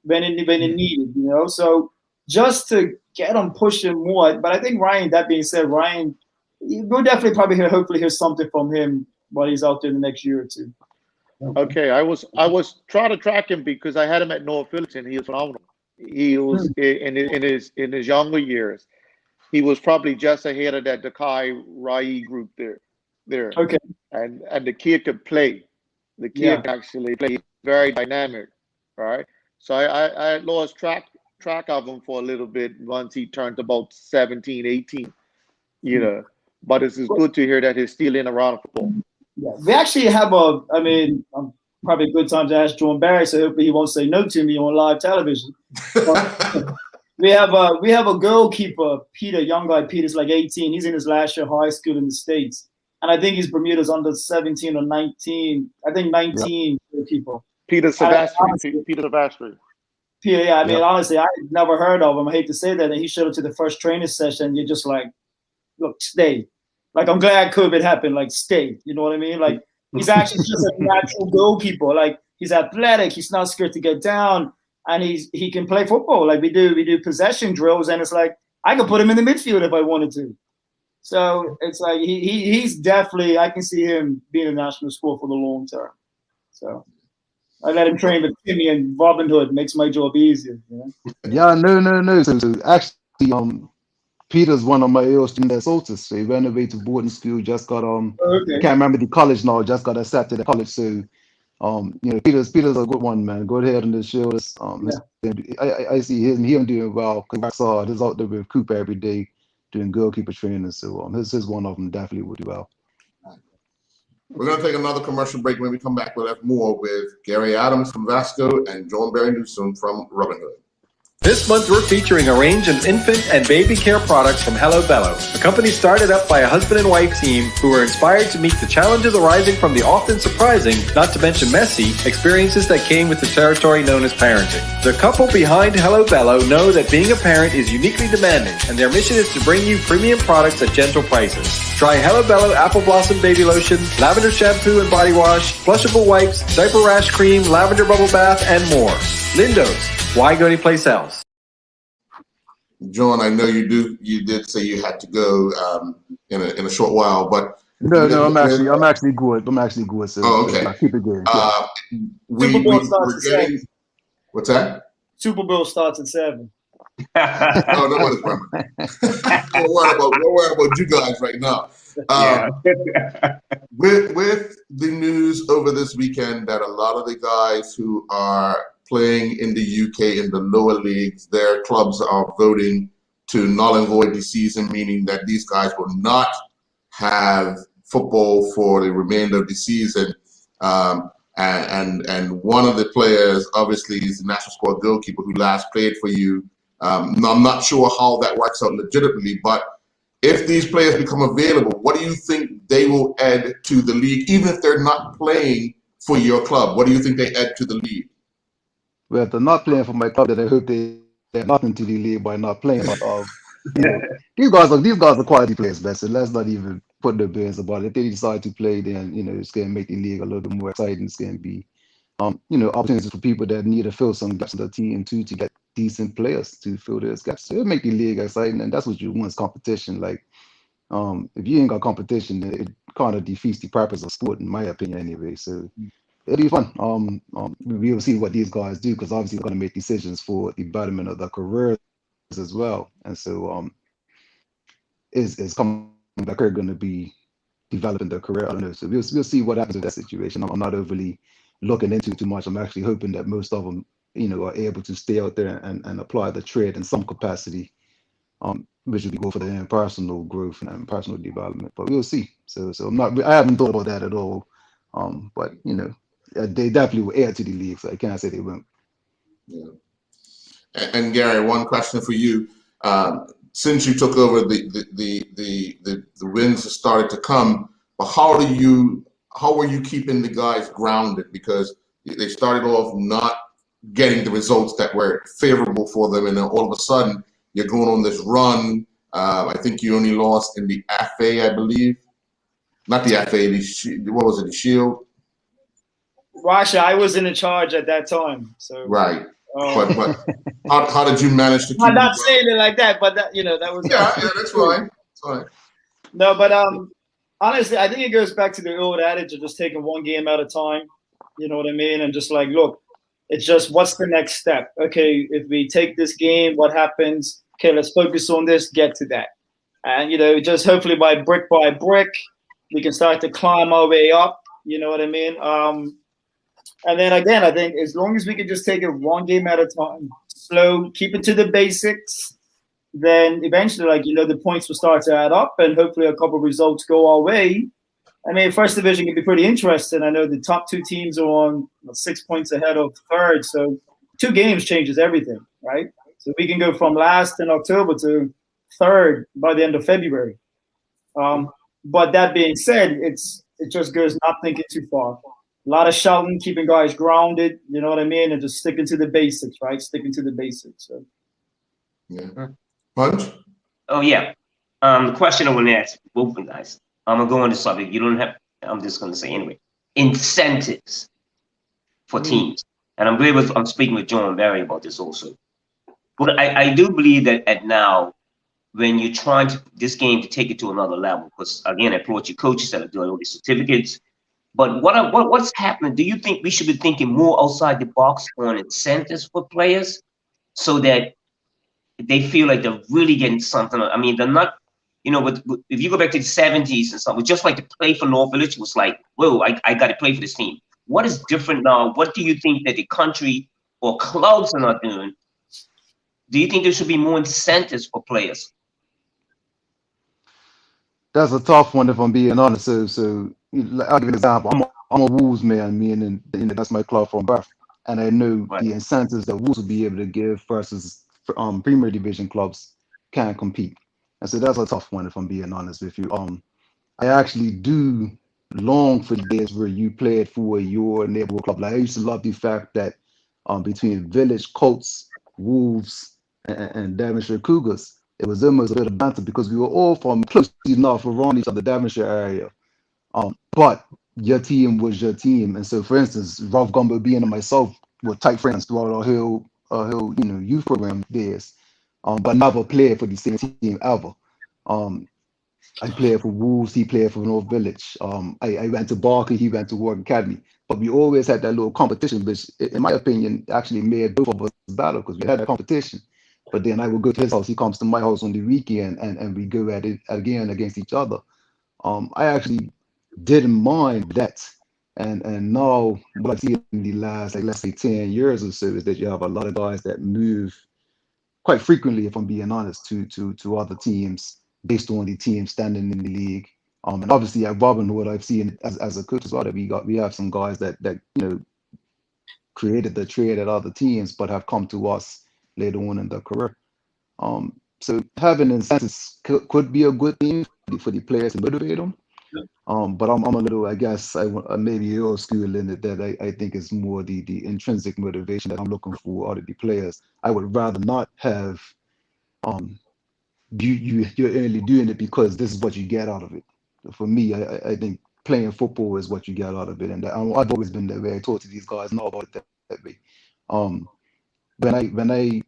when it needed, So just to get them pushing more. But I think Ryan, that being said, we'll definitely probably hopefully hear something from him while he's out there the next year or two. Okay, I was trying to track him because I had him at North Fulton. He was phenomenal. He was in his younger years. He was probably just ahead of that Dakai Rai group there. Okay. And the kid could play. The kid could actually play. Very dynamic, right? So I lost track of him for a little bit once he turned about 17, 18. You know, but it's good to hear that he's still in around football. Yeah, we actually have probably a good time to ask John Barry, so hopefully he won't say no to me on live television. We have a goalkeeper, Peter, young guy. Peter's like 18. He's in his last year of high school in the States, and I think he's Bermuda's under 17 or 19. I think 19 goalkeeper. Peter Silvestri. Peter Silvestri. Peter, yeah. I mean, honestly, I never heard of him. I hate to say that. And he showed up to the first training session. You're just like, look, stay. Like, I'm glad COVID happened. Like, stay. You know what I mean? Like, he's actually just a natural goalkeeper. Like, he's athletic. He's not scared to get down, and he can play football. Like, we do possession drills, and it's like I could put him in the midfield if I wanted to. So it's like he's definitely, I can see him being a national sport for the long term. So I let him train with Timmy and Robin Hood. Makes my job easier. You know? Yeah, no. So actually, Peter's one of my students at Soltis. So he renovated to boarding school, just got Okay. can't remember the college now, just got accepted at college. So Peter's a good one, man. Go ahead and just show us. I see him doing well because I saw he's out there with Cooper every day doing goalkeeper training. So his one of them definitely would do well. We're going to take another commercial break. When we come back, we'll have more with Gary Adams from Vasco and John Barry Newsom from Robin Hood. This month, we're featuring a range of infant and baby care products from Hello Bello, a company started up by a husband and wife team who were inspired to meet the challenges arising from the often surprising, not to mention messy, experiences that came with the territory known as parenting. The couple behind Hello Bello know that being a parent is uniquely demanding, and their mission is to bring you premium products at gentle prices. Try Hello Bello Apple Blossom Baby Lotion, Lavender Shampoo and Body Wash, Flushable Wipes, Diaper Rash Cream, Lavender Bubble Bath, and more. Lindo's. Why go anyplace else? John, I know you did say you had to go in a short while, but No, I'm actually good. So okay. Keep it going. We're getting. What's that? Super Bowl starts at 7. Oh, nobody's remembering. Don't worry about you guys right now. With the news over this weekend that a lot of the guys who are playing in the UK in the lower leagues, their clubs are voting to null and void the season, meaning that these guys will not have football for the remainder of the season. And one of the players, obviously, is the national squad goalkeeper who last played for you. Now, I'm not sure how that works out legitimately, but if these players become available, what do you think they will add to the league, even if they're not playing for your club? What do you think they add to the league? Well, if they're not playing for my club, then I hope they add nothing to the league by not playing. But these guys are quality players, man. So let's not even put their beers about it. If they decide to play, then it's going to make the league a little bit more exciting. It's going to be opportunities for people that need to fill some gaps in the team to get decent players to fill those gaps. So it'll make the league exciting, and that's what you want is competition. Like, if you ain't got competition, then it kind of defeats the purpose of sport, in my opinion, anyway. So it'll be fun. We'll see what these guys do, because obviously they're going to make decisions for the betterment of their careers as well. And so, is coming back are going to be developing their career. I don't know. So we'll see what happens in that situation. I'm not overly looking into it too much. I'm actually hoping that most of them, are able to stay out there and apply the trade in some capacity, which would be good for their personal growth and personal development. But we'll see. So I haven't thought about that at all. But they definitely will add to the league, so I can't say they won't. Yeah. And Gary, one question for you: since you took over, the wins have started to come. But how were you keeping the guys grounded? Because they started off not getting the results that were favorable for them, and then all of a sudden you're going on this run. I think you only lost in the FA, I believe. Not the FA. What was it? The Shield. Rasha, I was in charge at that time. So right. But how did you manage to keep? I'm not saying it like that, but that was. Yeah, that's fine. That's fine. No, but honestly, I think it goes back to the old adage of just taking one game at a time. You know what I mean? And just like, look, it's just what's the next step? Okay, if we take this game, what happens? Okay, let's focus on this, get to that. And, just hopefully by brick, we can start to climb our way up. You know what I mean? And then again, I think as long as we can just take it one game at a time, slow, keep it to the basics, then eventually, the points will start to add up and hopefully a couple of results go our way. I mean, first division can be pretty interesting. I know the top two teams are on 6 points ahead of third. So 2 games changes everything, right? So we can go from last in October to third by the end of February. But that being said, it just goes not thinking too far. A lot of shouting, keeping guys grounded, you know what I mean? And just sticking to the basics, right? Sticking to the basics. So. Yeah. Punch? Oh, yeah. The question I want to ask both of you guys. I'm going to go on the subject. You don't have, I'm just going to say anyway. Incentives for teams. And I'm speaking with John Barry about this also. But I do believe that at now, when you're trying this game to take it to another level, because again, I applaud your coaches that are doing all these certificates. But what's happening? Do you think we should be thinking more outside the box on incentives for players so that they feel like they're really getting something? I mean, they're not, if you go back to the 70s and something, just like to play for North Village was like, whoa, I got to play for this team. What is different now? What do you think that the country or clubs are not doing? Do you think there should be more incentives for players? That's a tough one, if I'm being honest. So I'll give you an example. I'm a Wolves man, meaning that's my club from birth, and I know Right. the incentives that Wolves will be able to give versus Premier Division clubs can't compete. And so that's a tough one, if I'm being honest with you. I actually do long for the days where you played for your neighborhood club. Like I used to love the fact that between Village, Colts, Wolves, and Devonshire Cougars, it was almost a bit of banter because we were all from close enough around each other, Devonshire area. But your team was your team. And so, for instance, Ralph Gumbo being and myself were tight friends throughout our Hill youth program days. But never played for the same team ever. I played for Wolves, he played for North Village. I went to Barkley, he went to Ward Academy. But we always had that little competition, which, in my opinion, actually made both of us better because we had that competition. But then I would go to his house, he comes to my house on the weekend, and we go at it again against each other. I actually didn't mind that. And now what I see in the last, let's say 10 years or so is that you have a lot of guys that move quite frequently, if I'm being honest, to other teams based on the team standing in the league. And obviously at Robinhood, I've seen as a coach as well that we have some guys that created the trade at other teams but have come to us later on in their career. So having incentives could be a good thing for the players to motivate them. But I'm a little, I guess, maybe old school in it that I think is more the intrinsic motivation that I'm looking for out of the players. I would rather not have you're only doing it because this is what you get out of it. For me, I think playing football is what you get out of it, and I've always been that way. I talk to these guys now about it that way. When I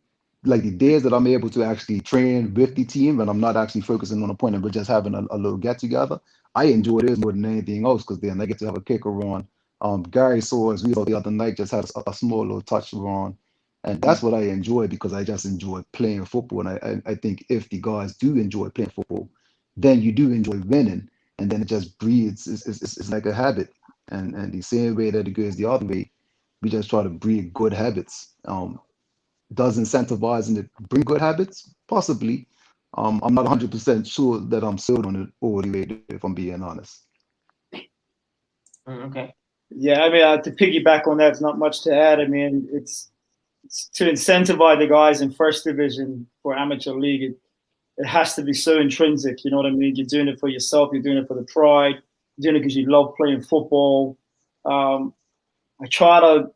like the days that I'm able to actually train with the team and I'm not actually focusing on a point and we're just having a little get together, I enjoy this more than anything else because then I get to have a kicker on. Gary saw as we saw the other night just had a small little touch on. And that's what I enjoy because I just enjoy playing football. And I think if the guys do enjoy playing football, then you do enjoy winning. And then it just breeds, it's like a habit. And the same way that it goes the other way, we just try to breed good habits. Does incentivizing it bring good habits? Possibly. I'm not 100% sure that I'm sold on it all the way, if I'm being honest. Okay. Yeah, I mean, to piggyback on that, it's not much to add. I mean, it's to incentivize the guys in first division for amateur league. It has to be so intrinsic. You know what I mean? You're doing it for yourself. You're doing it for the pride. You're doing it because you love playing football. I try to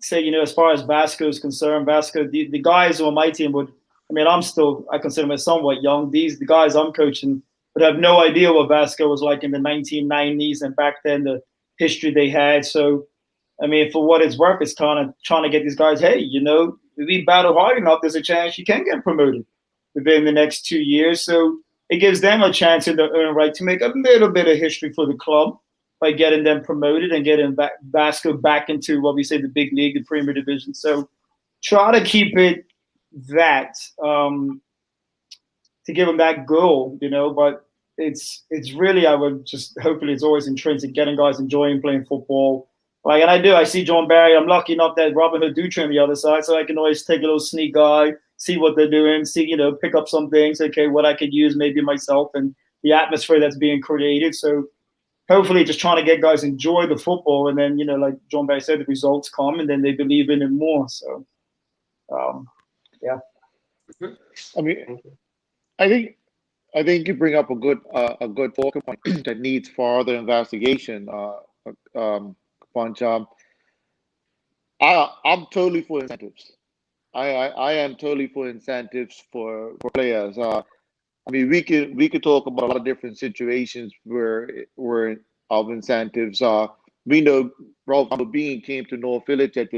say, as far as Vasco is concerned, the guys on my team I consider myself somewhat young. The guys I'm coaching would have no idea what Vasco was like in the 1990s and back then, the history they had. So, I mean, for what it's worth, it's kind of trying to get these guys, hey, if we battle hard enough, there's a chance you can get promoted within the next 2 years. So it gives them a chance in their own right to make a little bit of history for the club by getting them promoted and getting Vasco back into what we say the big league, the Premier Division. So try to keep it that to give them that goal, but it's really, I would just, hopefully it's always intrinsic, getting guys enjoying playing football. Like, and I see John Barry. I'm lucky enough that Robin Hood do train the other side, so I can always take a little sneak eye, see what they're doing, see, pick up some things, okay, what I could use maybe myself and the atmosphere that's being created. So hopefully just trying to get guys enjoy the football, and then, like John Barry said, the results come and then they believe in it more. So, yeah. I mean, I think you bring up a good focal point that needs further investigation. Punch. I'm totally for incentives. I am totally for incentives for players. I mean, we could talk about a lot of different situations where of incentives. We know Ralph Bean came to North Village at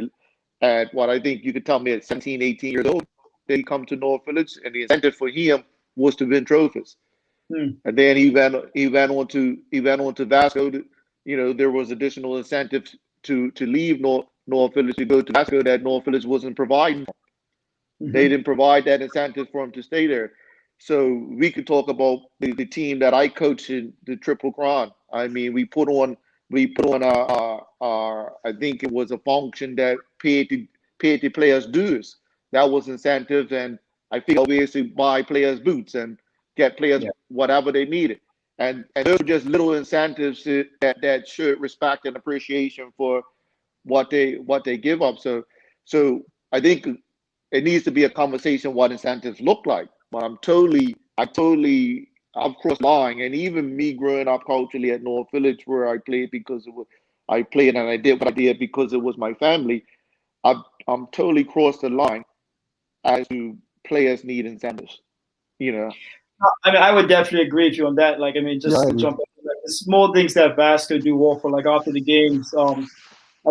what I think you could tell me at 17, 18 years old. He come to North Village, and the incentive for him was to win trophies. And then he went on to Vasco. There was additional incentives to leave North Village to go to Vasco that North Village wasn't providing. They didn't provide that incentive for him to stay there. So we could talk about the team that I coached in the Triple Crown. I mean, we put on our I think it was a function that paid the players dues. That was incentives, and I think ways to buy players boots and get players whatever they needed. And those are just little incentives that should respect and appreciation for what they give up. So I think it needs to be a conversation what incentives look like. But I've crossed the line, and even me growing up culturally at North Village, where I played because I played and I did what I did because it was my family. I'm totally crossed the line as to players need incentives. I mean, I would definitely agree with you on that. Like, I mean, just to jump in, like, the small things that Vasco do offer, like after the games. I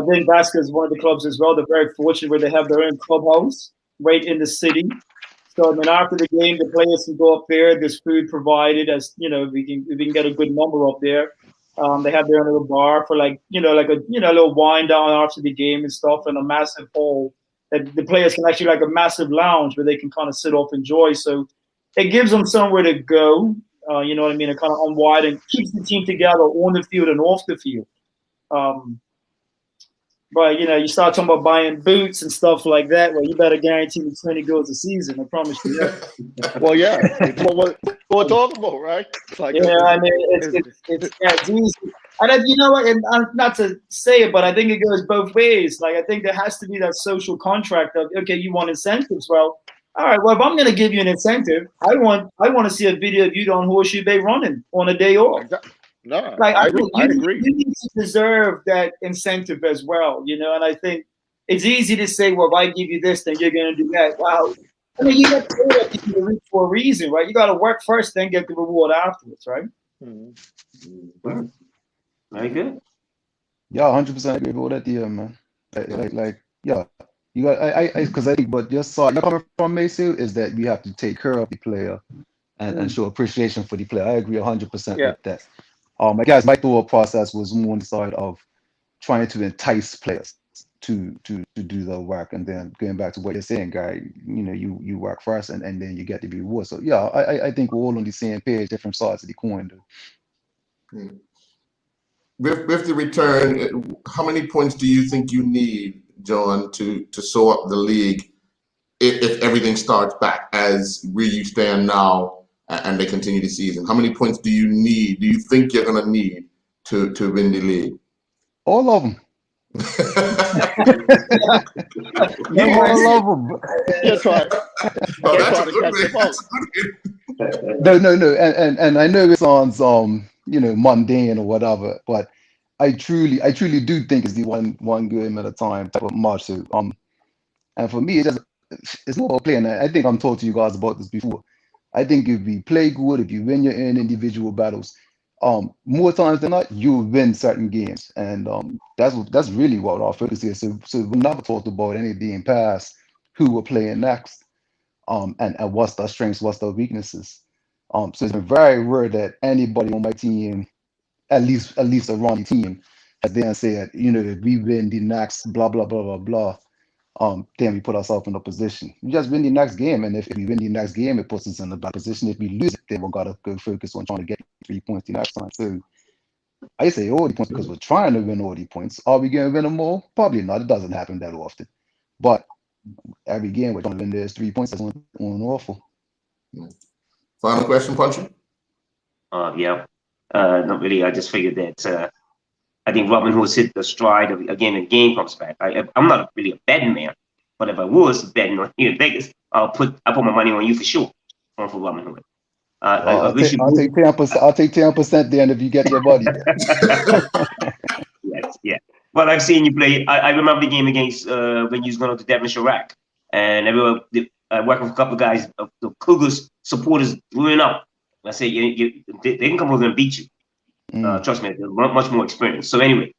think Vasco is one of the clubs as well. They're very fortunate where they have their own clubhouse right in the city. So I mean, after the game, the players can go up there. There's food provided, as we can get a good number up there. They have their own little bar for a little wine down after the game and stuff, and a massive hall that the players can actually, like a massive lounge where they can kind of sit off and enjoy. So it gives them somewhere to go. You know what I mean? It kind of unwind and keeps the team together on the field and off the field. But you start talking about buying boots and stuff like that. Well, you better guarantee me 20 goals a season. I promise you that. Well, yeah, it's what we're talking about, right? I mean, it's easy. And you know what? And not to say it, but I think it goes both ways. Like, I think there has to be that social contract of, okay, you want incentives. Well, all right. Well, if I'm going to give you an incentive, I want to see a video of you on Horseshoe Bay running on a day off. No, like I agree. You need to deserve that incentive as well, and I think it's easy to say, well, if I give you this, then you're going to do that. Wow. I mean, you got to do that for a reason, right? You got to work first, then get the reward afterwards, right? Mm-hmm. Very good. Yeah, 100% agree with that, man. Yeah. You got, because I think, but just saw you're coming from, Macy, is that we have to take care of the player and show appreciation for the player. I agree 100% with that. I guess my thought process was more on the side of trying to entice players to do the work, and then going back to what you're saying, Guy. You work first, and then you get the reward. So yeah, I think we're all on the same page, different sides of the coin, though. With the return, how many points do you think you need, John, to sew up the league if everything starts back as where you stand now? And they continue the season. How many points do you need? Do you think you're going to need to win the league? All of them. All of them. That's right. Oh, that's a good No. And I know it sounds mundane or whatever, but I truly do think it's the one game at a time type of march. So, and for me, it's not about playing. I think I'm talking to you guys about this before. I think if you play good, if you win your own individual battles, more times than not, you'll win certain games, and that's really what our focus is. So we never talked about anything past who we're playing next, and what's their strengths, what's their weaknesses. So it's been very rare that anybody on my team, at least a Ronnie team, has then said, if we win the next blah blah blah blah blah, then we put ourselves in a position. We just win the next game, and if we win the next game, it puts us in a bad position. If we lose it, then we gotta go focus on trying to get 3 points the next time. So I say all the points because we're trying to win all the points. Are we gonna win them all? Probably not. It doesn't happen that often. But every game we're trying to win, there's 3 points. That's on awful. Final question, Punchy? Yeah. Not really. I just figured that I think Robin Hood's hit the stride of, again, the game comes back. I'm not really a betting man, but if I was betting on you in Vegas, I'll put my money on you for sure. On for Robin Hood. I'll take 10%. I'll take 10% then if you get your money. Yes, yeah. But I've seen you play. I remember the game against when you was going to Devonshire Rack, and everyone working with a couple of guys, the Cougars supporters blew up. I said, they can come over and beat you. Trust me, they're much more experienced. So anyway,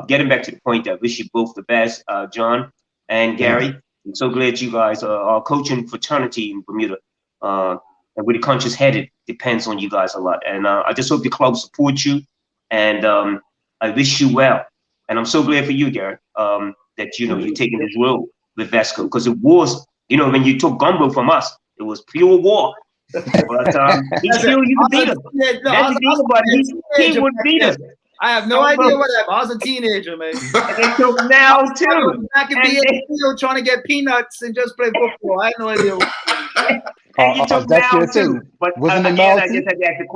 getting back to the point, I wish you both the best, John and Gary. I'm so glad you guys are coaching fraternity in Bermuda. And where the country's headed depends on you guys a lot. And I just hope the club supports you. And I wish you well. And I'm so glad for you, Gary, that you're taking this role with Vesco, because it was, when you took Gumbo from us, it was pure war. But he still, you can beat him. That's the thing about it. He would beat us. I have no idea what happened. I was a teenager, man. And so now too. I could be in the field trying to get peanuts and just play football. I had no idea. And you took now too. But again, I just had to ask the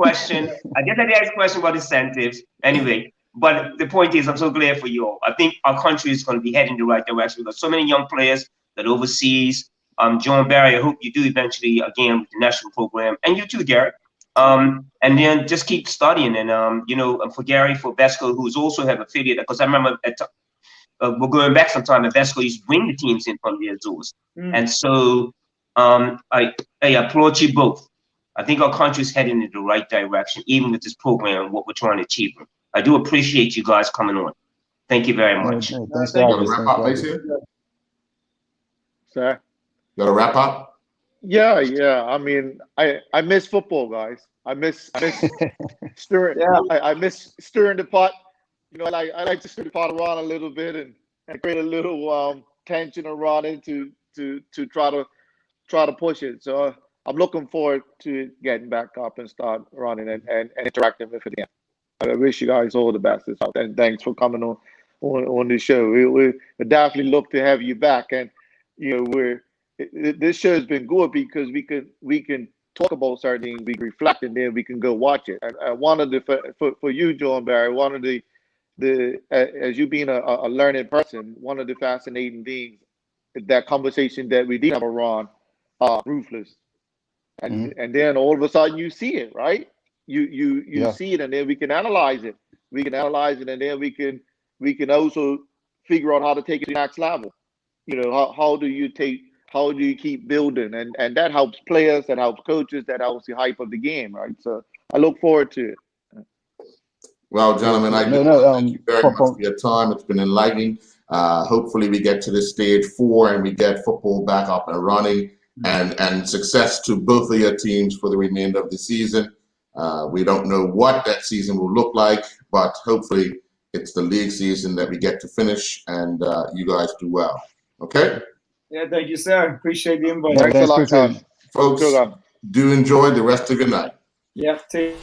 question about incentives. Anyway, but the point is, I'm so glad for you all. I think our country is going to be heading the right direction. We've got so many young players that overseas. John Barry, I hope you do eventually again with the national program, and you too, Gary. And then just keep studying, and for Gary, for Vesco, who's also have affiliate, because I remember we're going back some time, and Vesco used to bring the teams in from the Azores, and so I applaud you both. I think our country is heading in the right direction, even with this program and what we're trying to achieve. I do appreciate you guys coming on. Thank you very much. Thanks, Sir? Got to wrap up? Yeah. I mean, I miss football, guys. I miss stirring. I miss stirring the pot. I like to stir the pot around a little bit and create a little tension around it to try to push it. So I'm looking forward to getting back up and start running and interacting with it again. I wish you guys all the best, and thanks for coming on the show. We definitely look to have you back, and this show has been good because we can talk about certain things, we reflect, and then we can go watch it. And one of the for you, John Barry, one of the as you being a learning person, one of the fascinating things is that conversation that we did have around Ruthless, and then all of a sudden you see it, right? You see it, and then we can analyze it. And then we can also figure out how to take it to the next level. How do you keep building, and that helps players, that helps coaches, that helps the hype of the game, right? So I look forward to it. Well, gentlemen, thank you very much for your time. It's been enlightening. Hopefully we get to this stage 4 and we get football back up and running, and success to both of your teams for the remainder of the season. We don't know what that season will look like, but hopefully it's the league season that we get to finish, and you guys do well. Okay? Yeah, thank you, sir. Appreciate the invite. Thanks a lot, folks. Do enjoy the rest of your night. Yeah, take